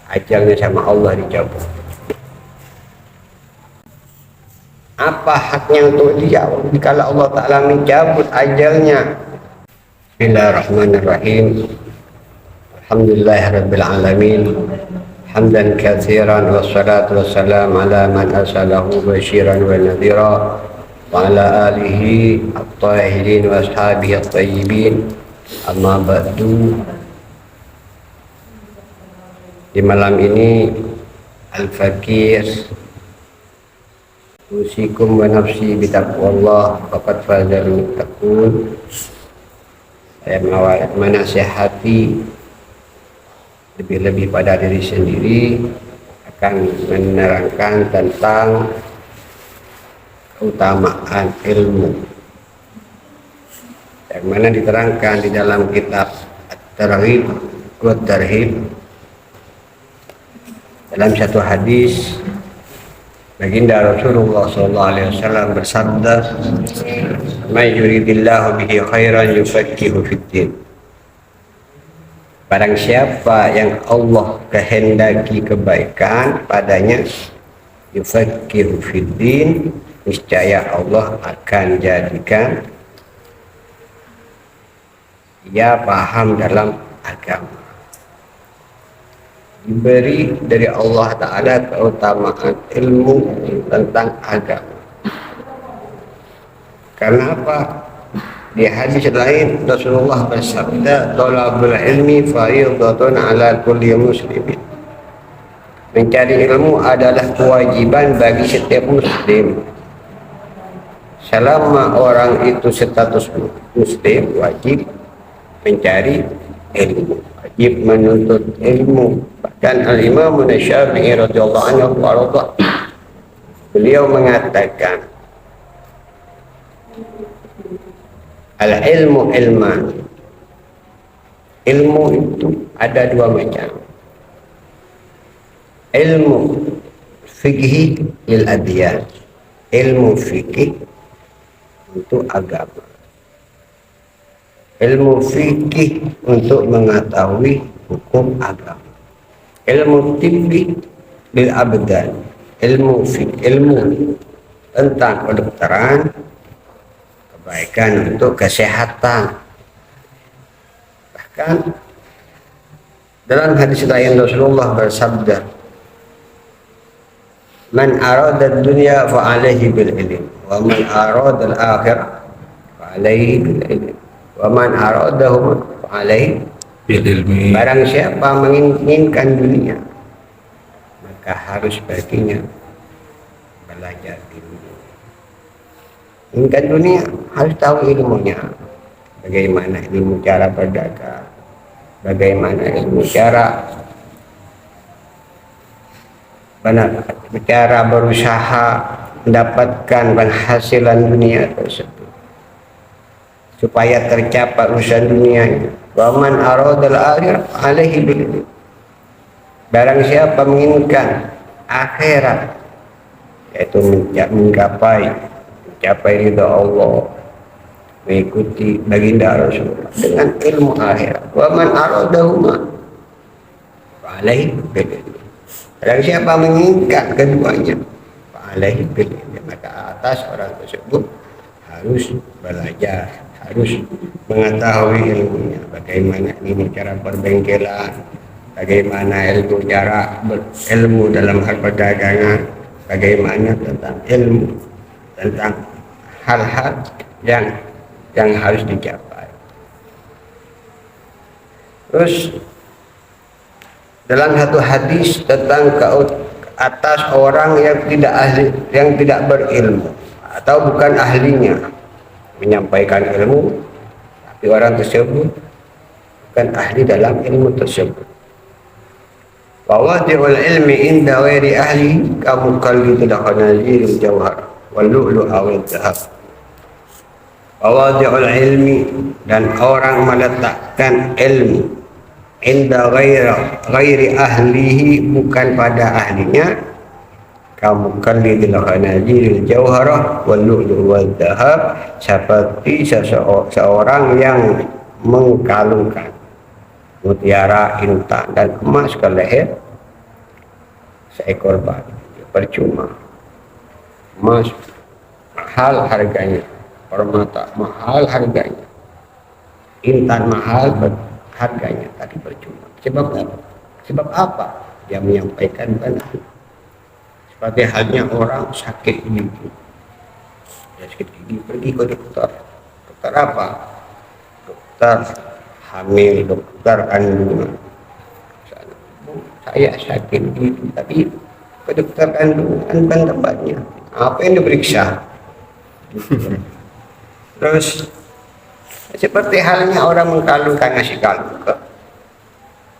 ajalnya sama Allah dicabut. Apa haknya untuk dia kalau Allah Ta'ala mencabut ajalnya? Bismillahirrahmanirrahim. Alhamdulillahirabbil alamin. Hamdan katsiran wassalatu wassalamu ala man arsalahu basyiran wa nadhira wa ala alihi at-tahirin wa ashabihi at-tayyibin. Amma ba'du. Di malam ini Al-Fakir usikum wa nafsi bitaqwallah faqad fazal muttaqun. Saya menasihati lebih-lebih pada diri sendiri akan menerangkan tentang keutamaan ilmu yang mana diterangkan di dalam kitab At-Targhib wa Tarhib. Dalam satu hadis, baginda Rasulullah SAW bersabda, "May yuridillahu bihi khairan yufaqihu fiddin." Barang siapa yang Allah kehendaki kebaikan padanya, yufaqihu fiddin, niscaya Allah akan jadikan ia paham dalam agama. Diberi dari Allah Ta'ala keutamaan ilmu tentang agama. Karena apa? Di hadis lain Rasulullah bersabda, "Thalabul ilmi fardhatun 'ala kulli muslimin." Mencari ilmu adalah kewajiban bagi setiap muslim. Selama orang itu status muslim, wajib mencari ilmu, wajib menuntut ilmu. Bahkan Al-Imam Syafi'i radhiyallahu anhu beliau mengatakan, al-ilmu ilman. Ilmu itu ada dua macam. Ilmu fikih lil adyan, ilmu fikih untuk agama. Ilmu fikih untuk mengetahui hukum agama. Ilmu tibbi lil abdan, ilmu tentang kedokteran, kebaikan untuk kesehatan. Bahkan dalam hadis lain Rasulullah bersabda, "Man arada ad-dunya fa alaihi bil ilm, wa man arada al-akhirah fa alaihi bil ilm, wa man aradahuma fa alaihi bil ilmi." Barang siapa menginginkan dunia, maka harus baginya belajar ilmu. Inginkan dunia, harus tahu ilmunya. Bagaimana ilmu cara berdagang, bagaimana ilmu cara berusaha mendapatkan penghasilan dunia tersebut supaya tercapai urusan dunianya. Wa man aradal akhirah alaihi bil ilm. Barang siapa menginginkan akhirat, yaitu mencapai ridha Allah, mengikuti baginda Rasulullah dengan ilmu akhirat. Wa man aradahuma alaihi bil ilm. Barang siapa menginginkan keduanya, alaihi bil ilm, maka atas orang tersebut harus belajar, harus mengetahui ilmunya. Bagaimana ini cara perbengkelan, bagaimana ilmu dalam hal perdagangan, bagaimana tentang ilmu tentang hal-hal yang harus dicapai. Terus dalam satu hadis tentang atas orang yang tidak berilmu atau bukan ahlinya menyampaikan ilmu, tapi orang tersebut bukan ahli dalam ilmu tersebut. Fawadhi'ul ilmi inda ghairi ahli kamukallidul khanaziril jawhar wal lu'lu'a wal dhahab. Fawadhi'ul ilmi, dan orang meletakkan ilmu inda ghairi ahlihi, bukan pada ahlinya, kamu kallidil khanaziril jauharah wal lu'lu' wal dhahab, seperti seorang yang mengkalungkan mutiara, intan dan emas ke leher seekor babi percuma. Emas mahal harganya, permata mahal harganya, intan mahal harganya, tapi percuma. Sebab apa? Dia menyampaikan benar. Seperti halnya orang sakit gigi, ya sakit gigi pergi ke dokter. Dokter apa? Dokter hamil, dokter kandungan. Saya sakit gigi, tapi ke dokter kandungan kan tempatnya. Apa yang diperiksa? Terus seperti halnya orang mengkalungkan nasi kalung ke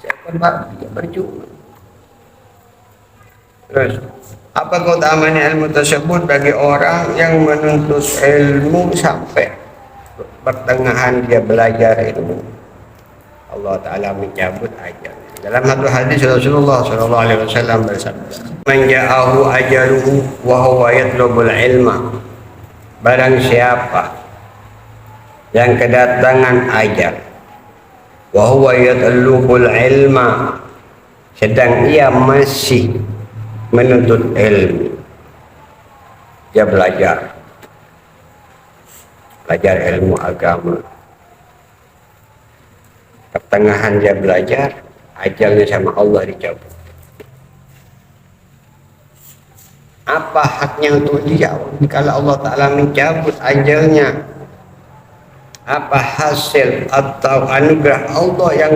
seekor babi, dia percuma. Terus apa keutamaan ilmu tersebut bagi orang yang menuntut ilmu sampai pertengahan dia belajar ilmu? Allah Ta'ala mencabut ajalnya. Dalam satu hadis Rasulullah SAW bersabda, "Man ja'ahu ajaluhu wa huwa yatlubul ilma." Barang siapa yang kedatangan ajal wa huwa yatlubul ilma, sedang ia masih menuntut ilmu, dia belajar ilmu agama, pertengahan dia belajar, ajalnya sama Allah dicabut. Apa haknya untuk dia kalau Allah Ta'ala mencabut ajalnya? Apa hasil atau anugerah Allah yang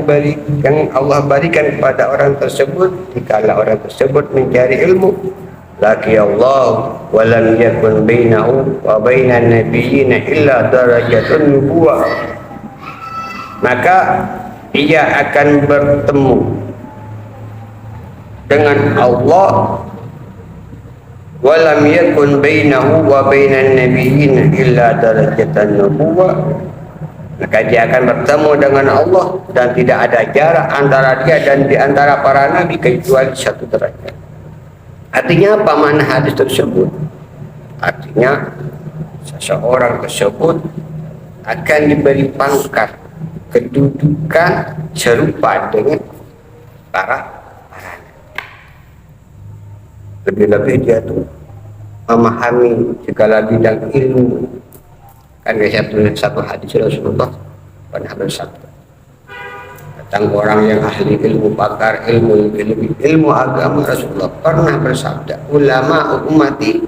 Allah berikan kepada orang tersebut jika orang tersebut mencari ilmu? Laki Allah wa lam yakun bainahu wa bainan nabiyyina illa darajatun nubuwah. Maka ia akan bertemu dengan Allah wa lam yakun bainahu wa bainan nabiyyina illa darajatan nubuwah. Maka dia akan bertemu dengan Allah dan tidak ada jarak antara dia dan di antara para nabi kecuali satu derajat. Artinya apa makna hadis tersebut? Artinya seseorang tersebut akan diberi pangkat kedudukan serupa dengan para nabi. Lebih-lebih dia tuh memahami segala bidang ilmu. Kan satu hadis Rasulullah pernah bersabda tentang orang yang ahli ilmu, pakar ilmu agama. Rasulullah pernah bersabda, ulama ummati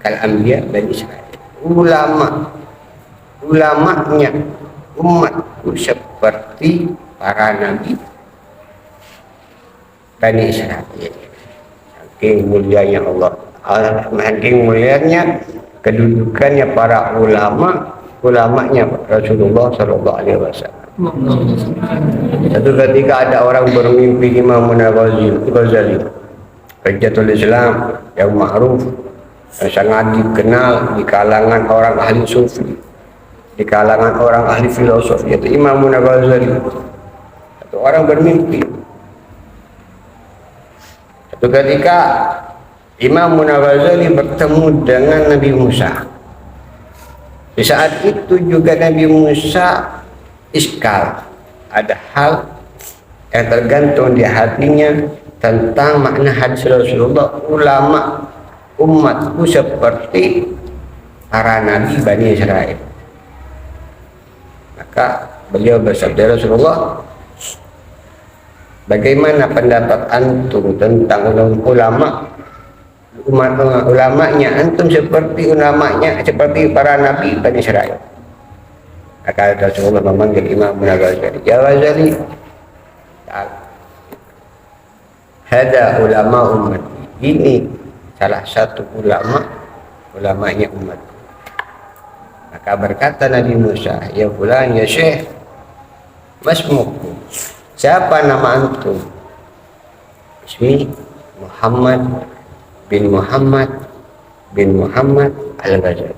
kal anbiya bani Israil. Ulamanya umatku seperti para nabi Bani Israil. Saking mulianya Allah, saking mulianya kedudukannya para ulamanya Rasulullah Sallallahu Alaihi Wasallam. Satu ketika ada orang bermimpi Imam Ghazali, Hujjatul Islam yang ma'ruf, yang sangat dikenal di kalangan orang ahli sufi, di kalangan orang ahli filosofi, yaitu Imam Ghazali. Satu orang bermimpi. Satu ketika Imam Ghazali bertemu dengan Nabi Musa. Di saat itu juga Nabi Musa iskal, ada hal yang tergantung di hatinya tentang makna hadis Rasulullah, ulama umatku seperti para nabi Bani Israel. Maka beliau bersabda, Rasulullah, bagaimana pendapat antum tentang ulamanya? Antum seperti ulamanya, seperti para nabi Bani Israel. Maka Rasulullah memanggil Imam Ghazali, ya Ghazali, hada ulama umat, ini salah satu ulamanya umat. Maka berkata Nabi Musa, ya fulan ya syekh, masmuku, siapa nama antum? Ismi Muhammad bin Muhammad Al-Ghazali.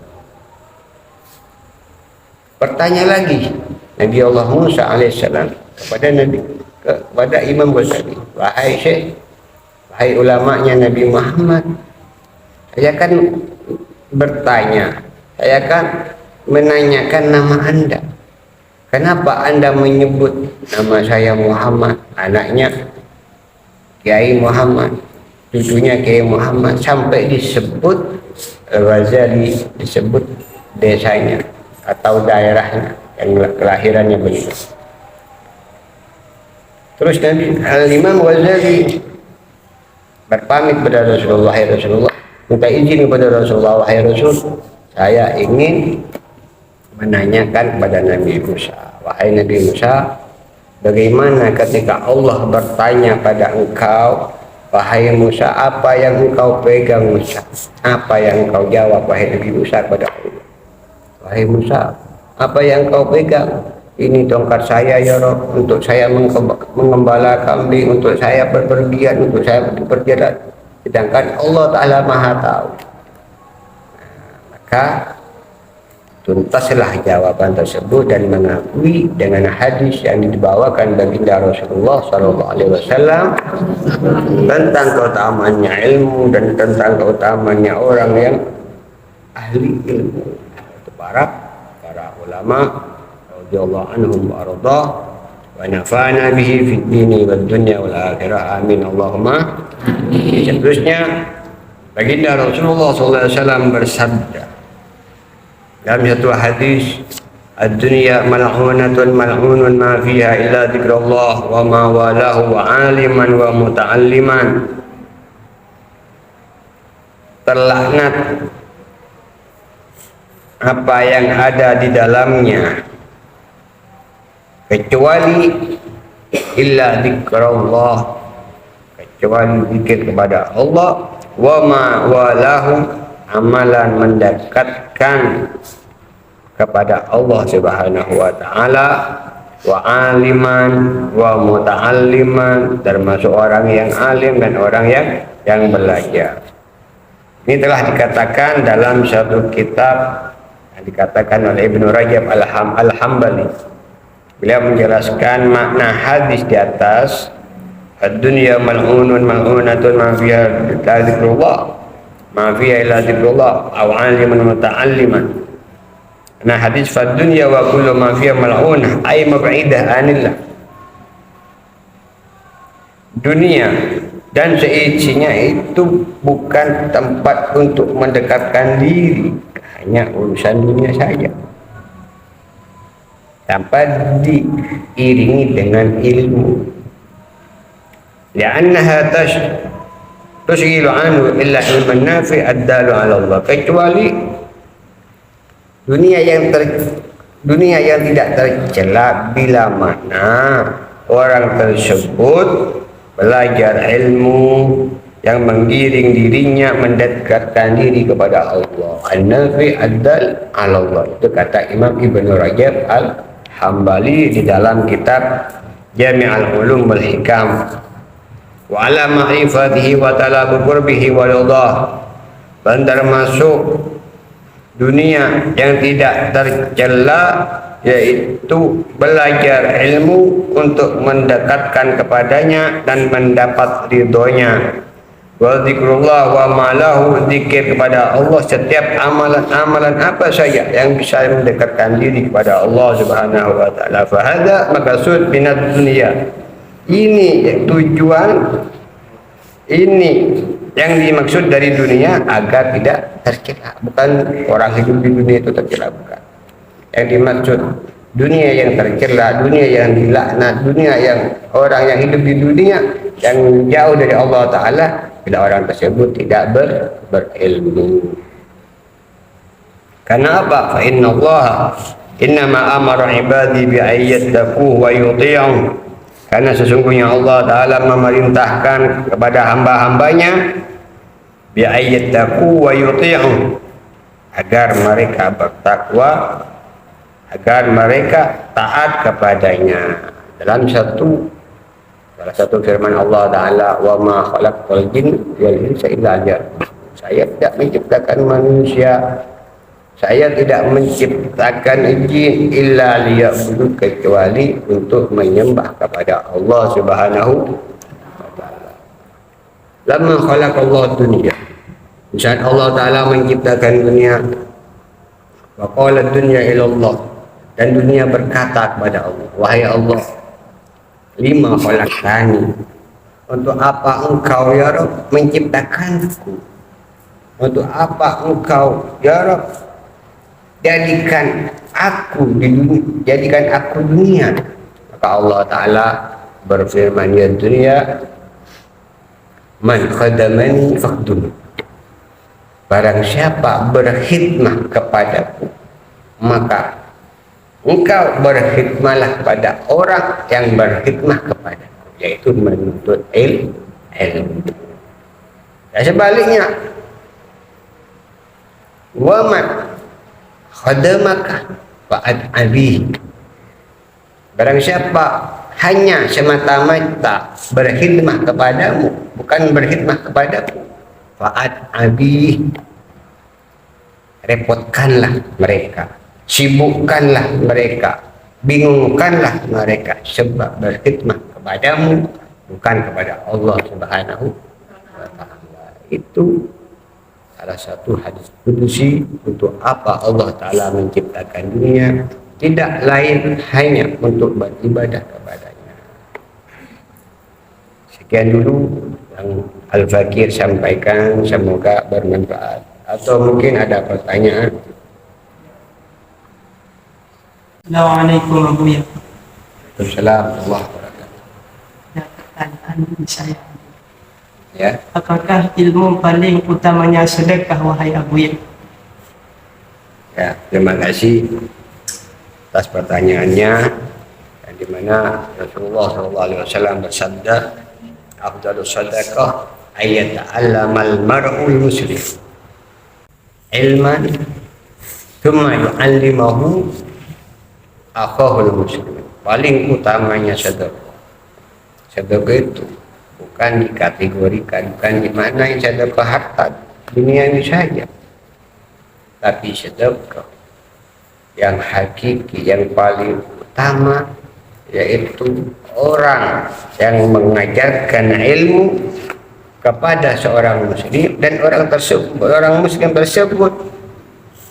Bertanya lagi Nabi Allah Musa alaihissalam kepada Imam Ghazali, wahai syekh, wahai ulamanya Nabi Muhammad, saya akan bertanya, saya akan menanyakan nama anda. Kenapa anda menyebut nama saya Muhammad, anaknya Kiai Muhammad? cucunya Kiai Muhammad, sampai disebut Ghazali, disebut desanya atau daerahnya yang kelahirannya begitu. Terus Nabi Al-Imam Ghazali berpamit kepada Rasulullah, "Hai Rasulullah, minta izin kepada Rasulullah, wahai Rasul, saya ingin menanyakan kepada Nabi Musa, wahai Nabi Musa, bagaimana ketika Allah bertanya pada engkau, wahai Musa, apa yang engkau pegang Musa? Apa yang engkau jawab wahai Nabi Musa kepada Allah? Wahai Musa, apa yang engkau pegang? Ini tongkat saya ya Rabb, untuk saya mengembala kambing, untuk saya berpergian, untuk saya berjalan. Sedangkan Allah Ta'ala Maha Tahu." Maka tuntaslah jawaban tersebut dan mengakui dengan hadis yang dibawakan baginda Rasulullah SAW tentang keutamaannya ilmu dan tentang keutamaannya orang yang ahli ilmu. Itu para ulama radhiyallahu anhum wa ardah wa nafa'ana bihi fid dini wad dunya wal akhirah, amin Allahumma. Seterusnya baginda Rasulullah SAW bersabda dalam satu hadis, "Ad-dunya mal'unatun mal'unun ma fiha illa dzikrullah wa ma walahu wa 'aliman wa muta'alliman." Terlaknat apa yang ada di dalamnya kecuali illa dzikrullah, kecuali zikir kepada Allah, wa ma walahu, amalan mendekatkan kepada Allah Subhanahu wa taala, wa aliman wa muta'alliman, termasuk orang yang alim dan orang yang belajar. Ini telah dikatakan dalam satu kitab yang dikatakan oleh Ibnu Rajab Al-Hambali. Beliau menjelaskan makna hadis di atas, "Ad-dunya mal'unun mal'unatun ma fiha dzikrullah, ma fiha illa dzikrullah aw 'aliman muta'alliman." Nah, hadis "Fad-dunya wa kullu ma fiha mal'unah ay mab'idah anillah." Dunia dan seisinya itu bukan tempat untuk mendekatkan diri, hanya urusan dunia saja, tanpa diiringi dengan ilmu. Li'annaha tusghilu anhu illa ilman nafi' ad-dalu 'ala Allah. Kecuali dunia yang tidak tercela bila mana orang tersebut belajar ilmu yang menggiring dirinya mendekatkan diri kepada Allah. An-nafi' ad-dal 'ala Allah. Itu kata Imam Ibnu Rajab Al-Hambali di dalam kitab Jami' Ulum wal Hikam. Wa ala ma'rifatihi wa talabu qurbihi wa ridah. Dan termasuk dunia yang tidak tercela yaitu belajar ilmu untuk mendekatkan kepadanya dan mendapat ridhonya. Wa zikrullah wa malahu, zikir kepada Allah, setiap amalan-amalan apa saja yang bisa mendekatkan diri kepada Allah Subhanahu wa taala. Fa hadza maqsud minad dunya. Ini tujuan, ini yang dimaksud dari dunia agar tidak tercela. Bukan orang hidup di dunia itu tercela, bukan. Yang dimaksud dunia yang tercela, dunia yang dilaknat, dunia yang orang yang hidup di dunia yang jauh dari Allah Ta'ala bila orang tersebut tidak berilmu. Karena apa? Fa inna Allah innama amara ibadi bi ayyattaquhu wa yuti'u. Karena sesungguhnya Allah Ta'ala memerintahkan kepada hamba-hambanya bi ayyattaqu wa yuti'u, agar mereka bertakwa, agar mereka taat kepadanya. Dalam salah satu firman Allah Ta'ala, "Wa ma khalaqtul jinna wal insa illa liya'budun." Saya tidak menciptakan manusia, saya tidak menciptakan jin illa liya'budun, kecuali untuk menyembah kepada Allah Subhanahu wa taala. Lamma khalaqallahu dunya, saat Allah Ta'ala menciptakan dunia, wa qala dunya ila Allah, dan dunia berkata kepada Allah, "Wahai Allah, lima khalaqtani, Untuk apa engkau ya Rabb menciptakanku? Untuk apa engkau ya Rabb jadikan aku di dunia, jadikan aku dunia? Maka Allah Ta'ala berfirman, ya dunia man khadamani faqdum, barang siapa berkhidmah kepadaku maka engkau berkhidmahlah kepada orang yang berkhidmah kepadaku, yaitu menuntut ilmu. Dan sebaliknya, wa man khadamaka fa'ad abihi, barang siapa hanya semata-mata berkhidmah kepadamu, bukan berkhidmah kepadaku, fa'ad abihi, repotkanlah mereka, sibukkanlah mereka, bingungkanlah mereka, sebab berkhidmah kepadamu bukan kepada Allah Subhanahu wa Ta'ala. Itu salah satu hadis kudusi untuk apa Allah Ta'ala menciptakan dunia, tidak lain hanya untuk beribadah kepadanya. Sekian dulu yang Al-Fakir sampaikan, semoga bermanfaat. Atau mungkin ada pertanyaan. Assalamualaikum Abu Ya. Assalamualaikum warahmatullahi wabarakatuh. Ada pertanyaan dari saya. Ya, Apakah ilmu paling utamanya sedekah, wahai Abu Ya? ya, terima kasih atas pertanyaannya. Yang dimana Rasulullah SAW bersabda, afdalus sadaqah ayat ta'allamal mar'ul muslim ilman thumma yu'allimahu akhahul muslim. Paling utamanya sedekah. Sedekah itu bukan dikategorikan, bukan di mana yang sedekah harta dunia ini saja, tapi sedekah yang hakiki, yang paling utama, yaitu orang yang mengajarkan ilmu kepada seorang muslim, dan orang muslim tersebut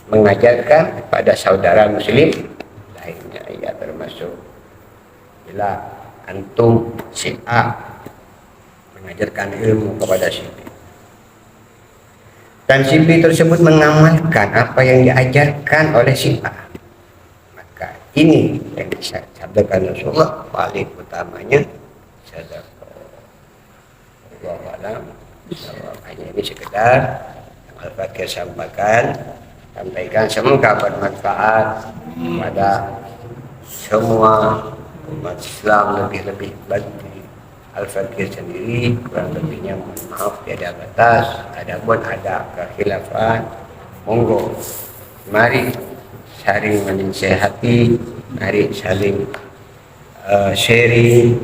mengajarkan kepada saudara muslim lainnya. Ya, termasuk bila antum si A mengajarkan ilmu kepada si B, dan si B tersebut mengamalkan apa yang diajarkan oleh si A, maka ini yang disabdakan Rasulullah paling utamanya sedekah. Wallahu a'lam. Hanya ini sekedar yang Al-Fakir sampaikan, semoga bermanfaat pada semua umat Islam, lebih-lebih bagi Al-Fakir sendiri. Kurang lebihnya mohon maaf tiada batas. Adapun ada kekhilafan, monggo mari saling menasihati, mari saling sharing.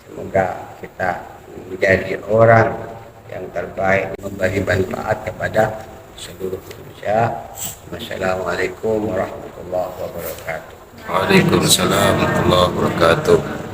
Semoga kita menjadi orang yang terbaik, memberi manfaat kepada seluruh manusia. Wassalamualaikum warahmatullahi wabarakatuh. Waalaikumsalam warahmatullahi wabarakatuh.